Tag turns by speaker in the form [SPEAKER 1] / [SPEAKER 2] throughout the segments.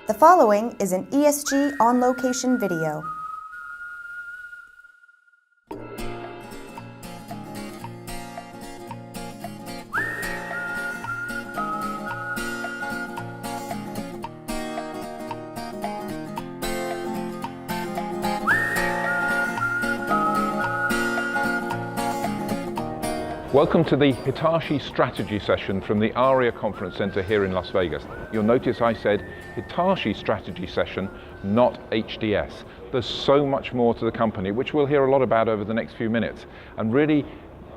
[SPEAKER 1] The following is an ESG On Location video.
[SPEAKER 2] Welcome to the Hitachi Strategy Session from the ARIA Conference Center here in Las Vegas. You'll notice I said Hitachi Strategy Session, not HDS. There's so much more to the company, which we'll hear a lot about over the next few minutes. And really,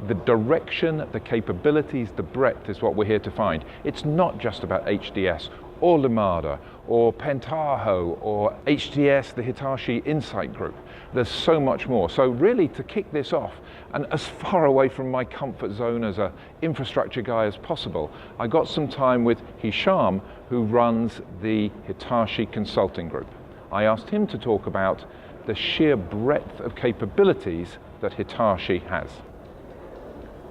[SPEAKER 2] the direction, the capabilities, the breadth is what we're here to find. It's not just about HDS or Lumada or Pentaho or HDS, the Hitachi Insight Group. There's so much more. So really, to kick this off, and as far away from my comfort zone as an infrastructure guy as possible, I got some time with Hicham, who runs the Hitachi Consulting Group. I asked him to talk about the sheer breadth of capabilities that Hitachi has.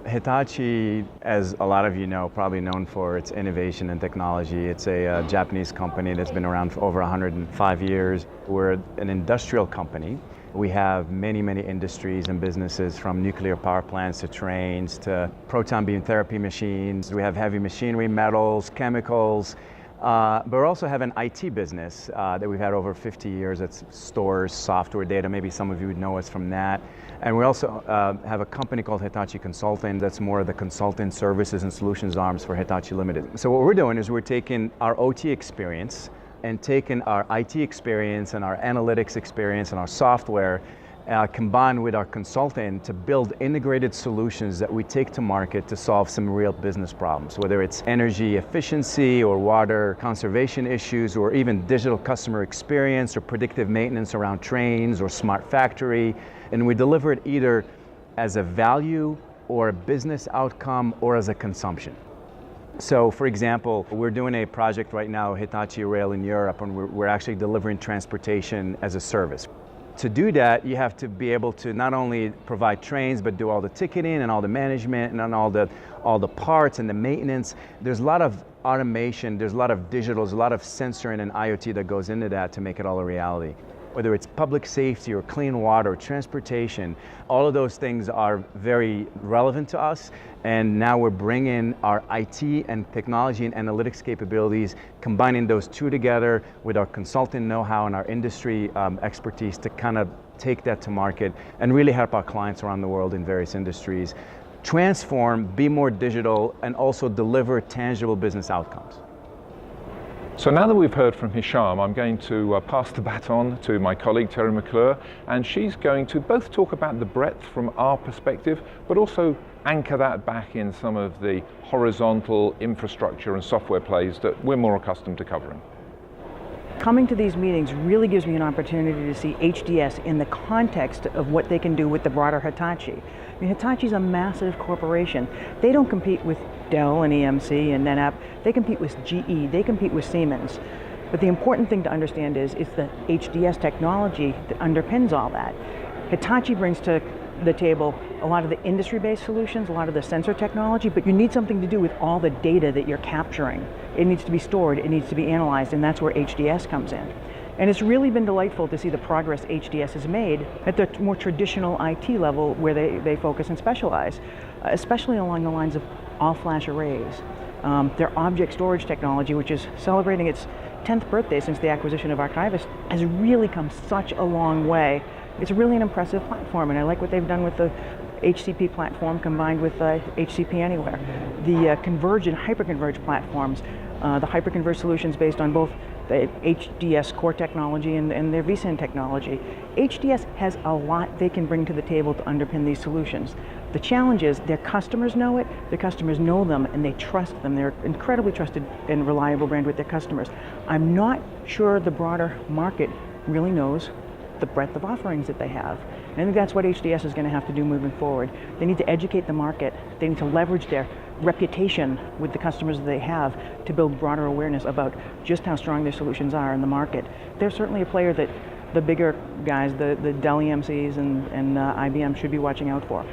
[SPEAKER 3] Hitachi, as a lot of you know, probably known for its innovation and technology. It's a Japanese company that's been around for over 105 years. We're an industrial company. We have many industries and businesses, from nuclear power plants to trains to proton beam therapy machines. We have heavy machinery, metals, chemicals, but we also have an IT business that we've had over 50 years that stores software data. Maybe some of you would know us from that. And we also have a company called Hitachi Consulting that's more of the consulting services and solutions arms for Hitachi Limited. So what we're doing is we're taking our OT experience and taking our IT experience and our analytics experience and our software combined with our consulting to build integrated solutions that we take to market to solve some real business problems, whether it's energy efficiency or water conservation issues or even digital customer experience or predictive maintenance around trains or smart factory. And we deliver it either as a value or a business outcome or as a consumption. So for example, we're doing a project right now, Hitachi Rail in Europe, and we're actually delivering transportation as a service. To do that, you have to be able to not only provide trains, but do all the ticketing and all the management and all the parts and the maintenance. There's a lot of automation, there's a lot of digital, there's a lot of sensoring and IoT that goes into that to make it all a reality. Whether it's public safety or clean water or transportation, all of those things are very relevant to us. And now we're bringing our IT and technology and analytics capabilities, combining those two together with our consulting know-how and our industry expertise to kind of take that to market and really help our clients around the world in various industries transform, be more digital, and also deliver tangible business outcomes.
[SPEAKER 2] So now that we've heard from Hicham, I'm going to pass the baton to my colleague Terri McClure, and she's going to both talk about the breadth from our perspective, but also anchor that back in some of the horizontal infrastructure and software plays that we're more accustomed to covering.
[SPEAKER 4] Coming to these meetings really gives me an opportunity to see HDS in the context of what they can do with the broader Hitachi. I mean, Hitachi's a massive corporation. They don't compete with Dell and EMC and NetApp. They compete with GE, they compete with Siemens. But the important thing to understand is it's the HDS technology that underpins all that. Hitachi brings to the table a lot of the industry-based solutions, a lot of the sensor technology, but you need something to do with all the data that you're capturing. It needs to be stored, it needs to be analyzed, and that's where HDS comes in. And it's really been delightful to see the progress HDS has made at the more traditional IT level where they focus and specialize, especially along the lines of all-flash arrays. Their object storage technology, which is celebrating its 10th birthday since the acquisition of Archivist, has really come such a long way. It's really an impressive platform, and I like what they've done with the HCP platform combined with HCP Anywhere. The converged and hyperconverged platforms, the hyperconverged solutions based on both the HDS core technology and their vSAN technology. HDS has a lot they can bring to the table to underpin these solutions. The challenge is their customers know it, their customers know them, and they trust them. They're incredibly trusted and reliable brand with their customers. I'm not sure the broader market really knows the breadth of offerings that they have. And I think that's what HDS is going to have to do moving forward. They need to educate the market. They need to leverage their reputation with the customers that they have to build broader awareness about just how strong their solutions are in the market. They're certainly a player that the bigger guys, the Dell EMCs and IBM should be watching out for.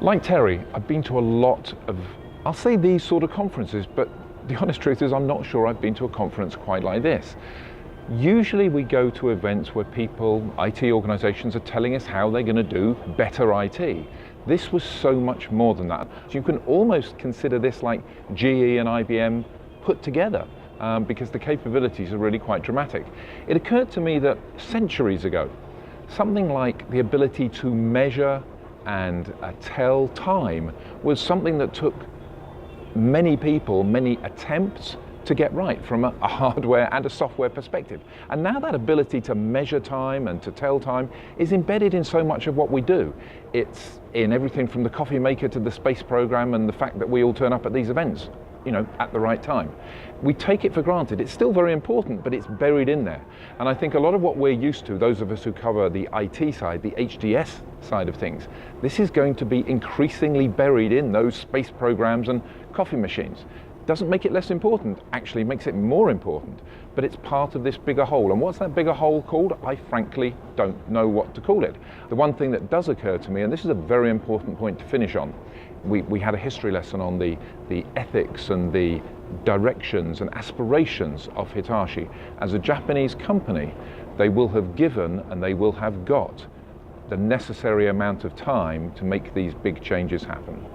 [SPEAKER 2] Like Terri, I've been to a lot of, I'll say these sort of conferences, but the honest truth is I'm not sure I've been to a conference quite like this. Usually we go to events where people, IT organizations, are telling us how they're going to do better IT. This was so much more than that. You can almost consider this like GE and IBM put together, because the capabilities are really quite dramatic. It occurred to me that centuries ago, something like the ability to measure and tell time was something that took many people, many attempts to get right from a hardware and a software perspective. And now that ability to measure time and to tell time is embedded in so much of what we do. It's in everything from the coffee maker to the space program and the fact that we all turn up at these events, at the right time. We take it for granted. It's still very important, but it's buried in there. And I think a lot of what we're used to, those of us who cover the IT side, the HDS side of things, this is going to be increasingly buried in those space programs and coffee machines. Doesn't make it less important, actually makes it more important, but it's part of this bigger whole. And what's that bigger whole called? I frankly don't know what to call it. The one thing that does occur to me, and this is a very important point to finish on, we had a history lesson on the ethics and the directions and aspirations of Hitachi. As a Japanese company, they will have given and they will have got the necessary amount of time to make these big changes happen.